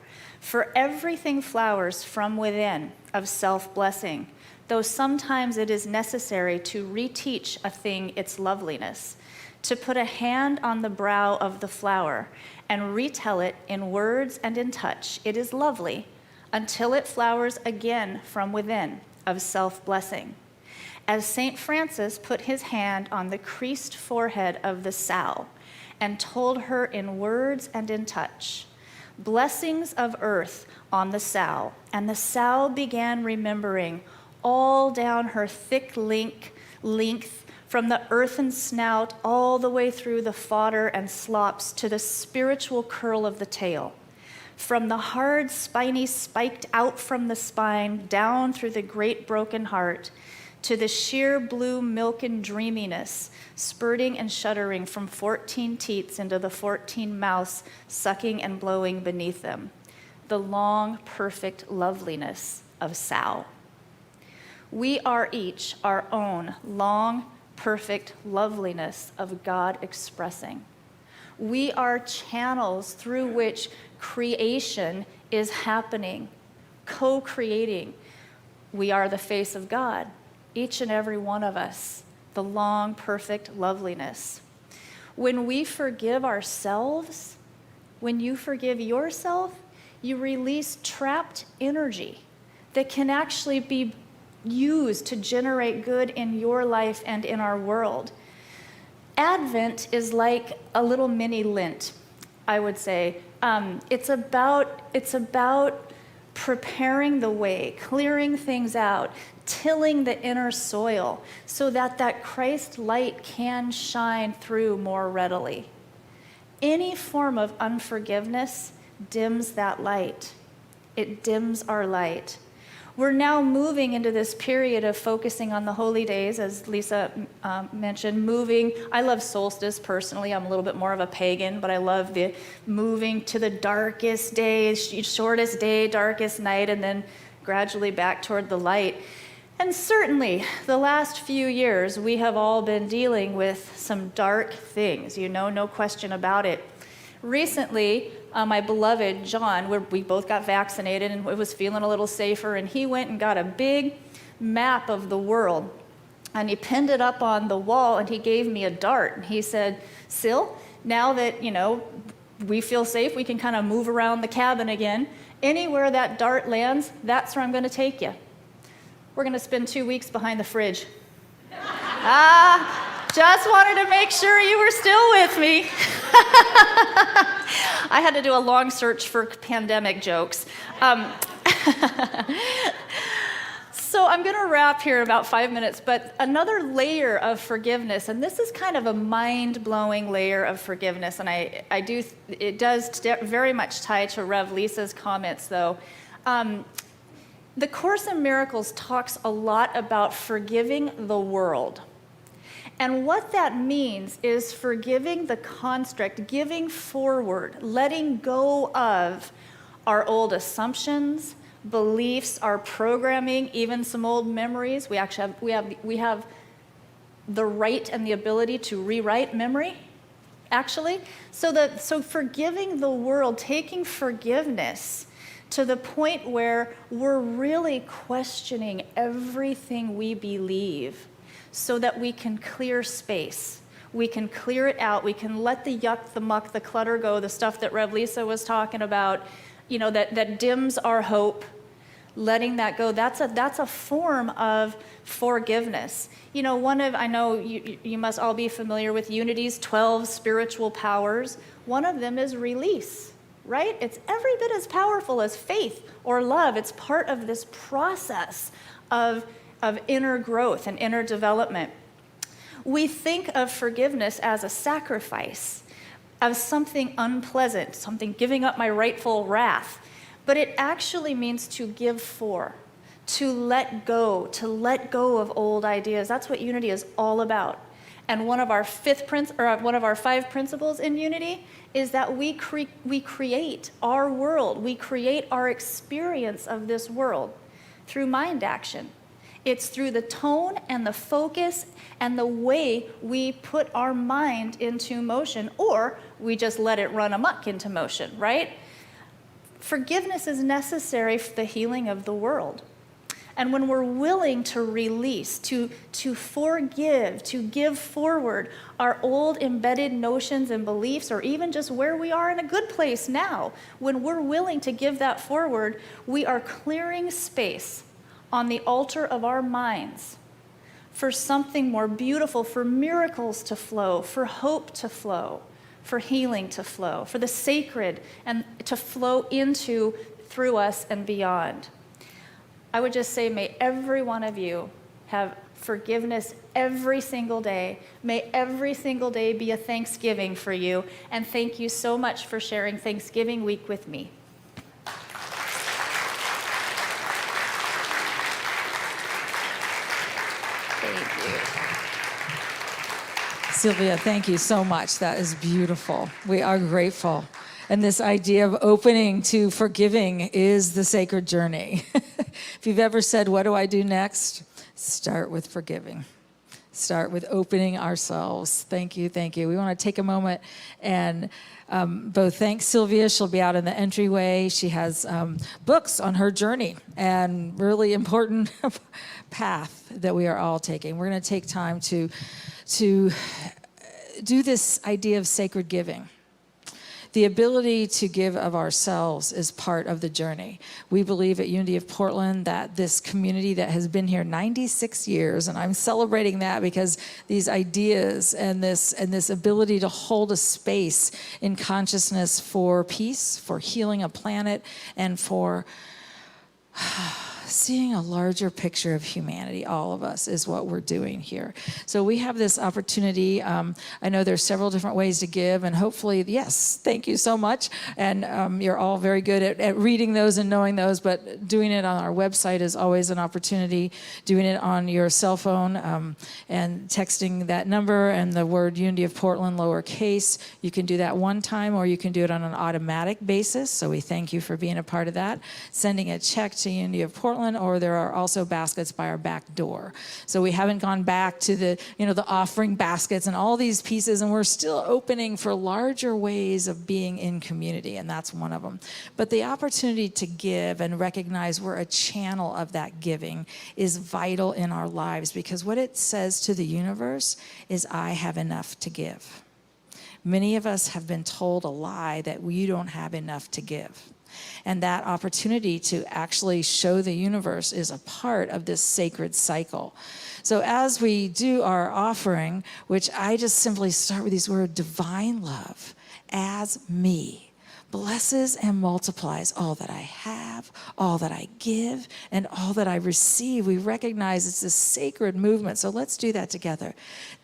For everything flowers from within of self-blessing, though sometimes it is necessary to reteach a thing its loveliness, to put a hand on the brow of the flower and retell it in words and in touch. It is lovely until it flowers again from within of self-blessing. As St. Francis put his hand on the creased forehead of the sow and told her in words and in touch, blessings of earth on the sow, and the sow began remembering all down her thick length from the earthen snout all the way through the fodder and slops to the spiritual curl of the tail, from the hard spiny spiked out from the spine down through the great broken heart, to the sheer blue milken dreaminess, spurting and shuddering from 14 teats into the 14 mouths sucking and blowing beneath them, the long, perfect loveliness of sow. We are each our own long, perfect loveliness of God expressing. We are channels through which creation is happening, co-creating. We are the face of God, each and every one of us, the long, perfect loveliness. When we forgive ourselves, when you forgive yourself, you release trapped energy that can actually be used to generate good in your life and in our world. Advent is like a little mini Lent, I would say. It's about preparing the way, clearing things out, tilling the inner soil so that Christ light can shine through more readily. Any form of unforgiveness dims that light. It dims our light. We're now moving into this period of focusing on the holy days, as Lisa mentioned, moving. I love solstice personally. I'm a little bit more of a pagan, but I love the moving to the darkest day, shortest day, darkest night, and then gradually back toward the light. And certainly, the last few years, we have all been dealing with some dark things, no question about it. Recently, my beloved John, we both got vaccinated and was feeling a little safer, and he went and got a big map of the world, and he pinned it up on the wall, and he gave me a dart, and he said, Sil, now that, we feel safe, we can kind of move around the cabin again. Anywhere that dart lands, that's where I'm going to take you. We're going to spend 2 weeks behind the fridge. Just wanted to make sure you were still with me. I had to do a long search for pandemic jokes. So I'm going to wrap here in about 5 minutes, but another layer of forgiveness, and this is kind of a mind-blowing layer of forgiveness, and it does very much tie to Rev Lisa's comments, though. The Course in Miracles talks a lot about forgiving the world. And what that means is forgiving the construct, giving forward, letting go of our old assumptions, beliefs, our programming, even some old memories. We actually have the right and the ability to rewrite memory, actually. So forgiving the world, taking forgiveness to the point where we're really questioning everything we believe, so that we can clear space. We can clear it out. We can let the yuck, the muck, the clutter go, the stuff that Rev Lisa was talking about, that dims our hope. Letting that go, that's a form of forgiveness. I know you must all be familiar with Unity's 12 spiritual powers. One of them is release, right? It's every bit as powerful as faith or love. It's part of this process of inner growth and inner development. We think of forgiveness as a sacrifice, of something unpleasant, something giving up my rightful wrath. But it actually means to give to let go of old ideas. That's what Unity is all about. And one of our 5 principles in Unity is that we create our world. We create our experience of this world through mind action. It's through the tone and the focus and the way we put our mind into motion, or we just let it run amok into motion, right? Forgiveness is necessary for the healing of the world. And when we're willing to release, to forgive, to give forward our old embedded notions and beliefs, or even just where we are in a good place now, when we're willing to give that forward, we are clearing space on the altar of our minds for something more beautiful, for miracles to flow, for hope to flow, for healing to flow, for the sacred and to flow into, through us and beyond. I would just say, may every one of you have forgiveness every single day. May every single day be a Thanksgiving for you. And thank you so much for sharing Thanksgiving week with me. Sylvia, thank you so much. That is beautiful. We are grateful. And this idea of opening to forgiving is the sacred journey. If you've ever said, what do I do next? Start with forgiving. Start with opening ourselves. Thank you, thank you. We want to take a moment and both thank Sylvia. She'll be out in the entryway. She has books on her journey and really important path that we are all taking. We're going to take time to do this idea of sacred giving. The ability to give of ourselves is part of the journey. We believe at Unity of Portland that this community that has been here 96 years, and I'm celebrating that because these ideas and this ability to hold a space in consciousness for peace, for healing a planet, and for seeing a larger picture of humanity, all of us, is what we're doing here. So we have this opportunity. I know there's several different ways to give, and hopefully, yes, thank you so much. And you're all very good at reading those and knowing those, but doing it on our website is always an opportunity. Doing it on your cell phone and texting that number and the word Unity of Portland, lowercase. You can do that one time, or you can do it on an automatic basis. So we thank you for being a part of that. Sending a check to Unity of Portland, or there are also baskets by our back door. So we haven't gone back to the offering baskets and all these pieces, and we're still opening for larger ways of being in community, and that's one of them. But the opportunity to give and recognize we're a channel of that giving is vital in our lives, because what it says to the universe is, I have enough to give. Many of us have been told a lie that we don't have enough to give. And that opportunity to actually show the universe is a part of this sacred cycle. So as we do our offering, which I just simply start with these words, divine love as me blesses and multiplies all that I have, all that I give, and all that I receive. We recognize it's a sacred movement. So let's do that together.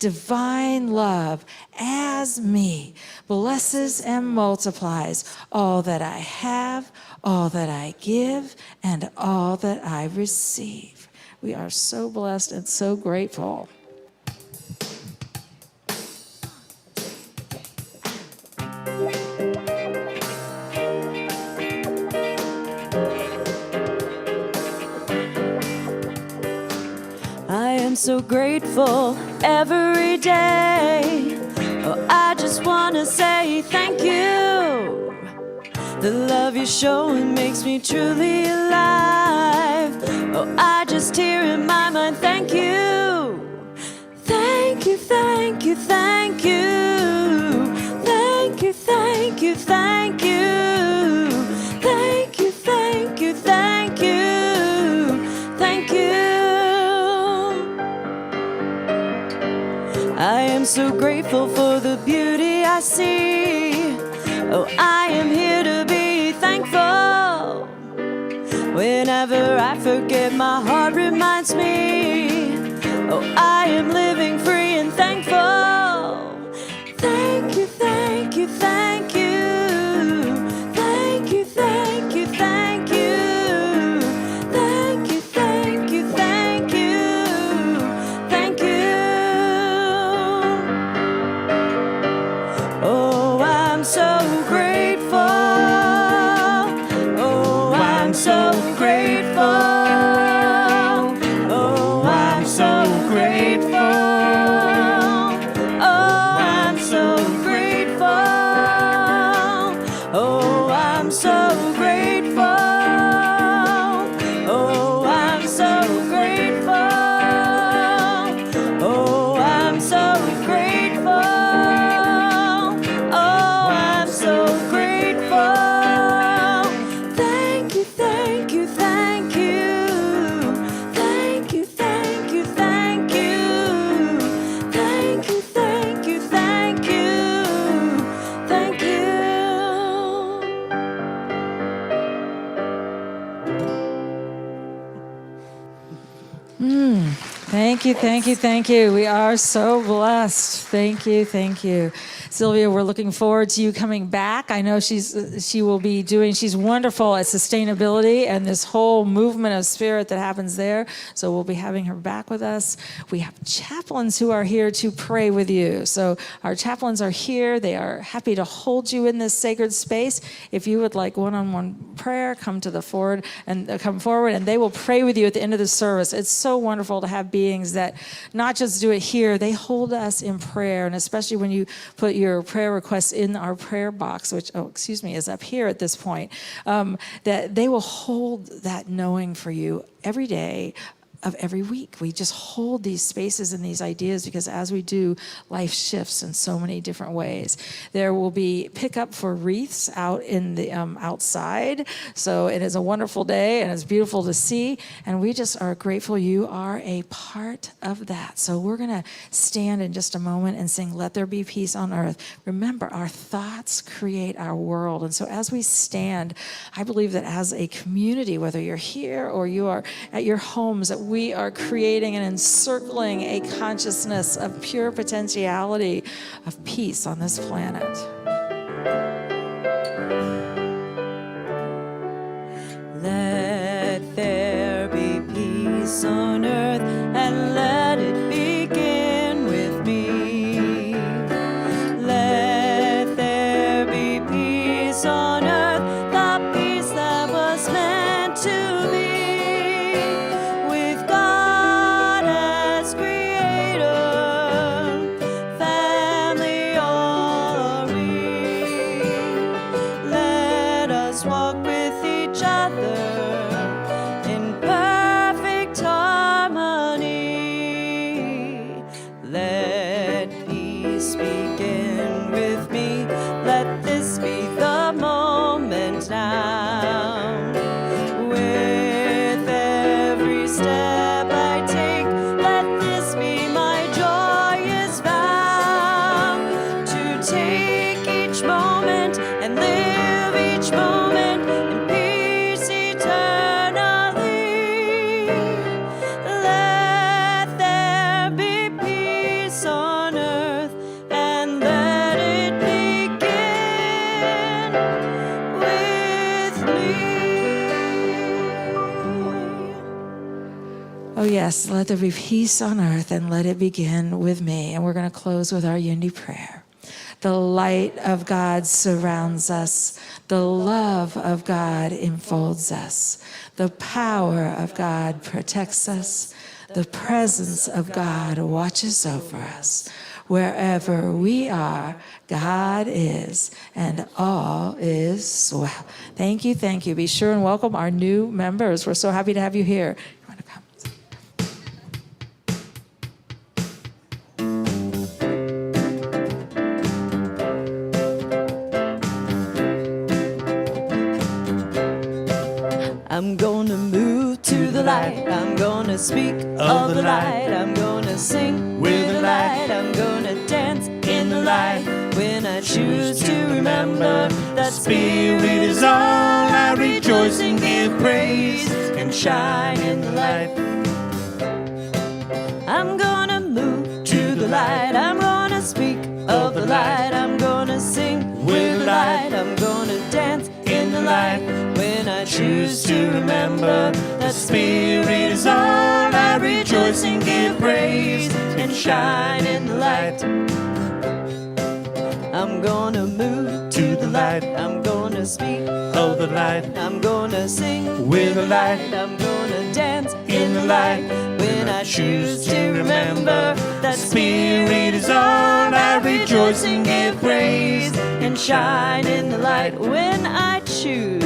Divine love as me blesses and multiplies all that I have, all that I give, and all that I receive. We are so blessed and so grateful. I am so grateful every day. Oh, I just want to say thank you. The love you're showing makes me truly alive. Oh, I just hear in my mind, thank you. Thank you, thank you, thank you. Thank you, thank you, thank you. Thank you, thank you, thank you. Thank you. I am so grateful for the beauty I see. Oh, I am here to be thankful. Whenever I forget, my heart reminds me. Oh, I am living free and thankful. Thank you, thank you, thank you. Thank you, thank you, thank you. Thank you, thank you, thank you. Thank you. Oh, I'm so grateful. Oh, I'm so grateful. Oh, I'm so grateful. Oh, I'm so grateful. Oh, I'm so grateful. Oh, I'm so grateful. Oh, I'm so grateful. Oh, I'm so grateful. Thank you, thank you, thank you. Thank you, thank you, thank you. Thank you, thank you, thank you. Thank you. Thank you, thank you, thank you. We are so blessed. Thank you, thank you. Sylvia, we're looking forward to you coming back. I know she's wonderful at sustainability and this whole movement of spirit that happens there. So we'll be having her back with us. We have chaplains who are here to pray with you. So our chaplains are here. They are happy to hold you in this sacred space. If you would like one-on-one prayer, come forward and they will pray with you at the end of the service. It's so wonderful to have beings that not just do it here, they hold us in prayer, and especially when you put your prayer requests in our prayer box, which, is up here at this point, that they will hold that knowing for you every day, of every week. We just hold these spaces and these ideas because as we do, life shifts in so many different ways. There will be pickup for wreaths out in the outside. So it is a wonderful day and it's beautiful to see. And we just are grateful you are a part of that. So we're going to stand in just a moment and sing, "Let There Be Peace on Earth." Remember, our thoughts create our world. And so as we stand, I believe that as a community, whether you're here or you are at your homes, that we are creating and encircling a consciousness of pure potentiality of peace on this planet. Let there be peace on earth and let it begin with me. Let there be peace on earth, the peace that was meant to be. With God as creator, family all are we. Let us walk with each other in perfect harmony. Let peace begin with me. Let this be the moment now. With every step I take, let this be my joyous vow. To take each moment and live each moment in peace eternally. Let there be peace on earth and let it begin with me. Oh, yes, let there be peace on earth and let it begin with me. And we're going to close with our unity prayer. The light of God surrounds us. The love of God enfolds us. The power of God protects us. The presence of God watches over us. Wherever we are, God is, and all is well. Thank you, thank you. Be sure and welcome our new members. We're so happy to have you here. You want to come? I'm gonna move to the light. I'm gonna speak of the light. I'm gonna sing with the light. I'm gonna dance in the light. When I choose to remember that Spirit is all, I rejoice and give praise and shine in the light. I'm gonna move to the light. I'm gonna speak of the light. I'm gonna sing with the light. I'm gonna dance in the light. When I choose to remember that Spirit is all, I rejoice and give praise and shine in the light. I'm gonna move to the light. I'm gonna speak of the light. I'm gonna sing with the light. I'm gonna dance in the light. When I choose to remember that Spirit is all, I rejoice and give praise and shine in the light. When I choose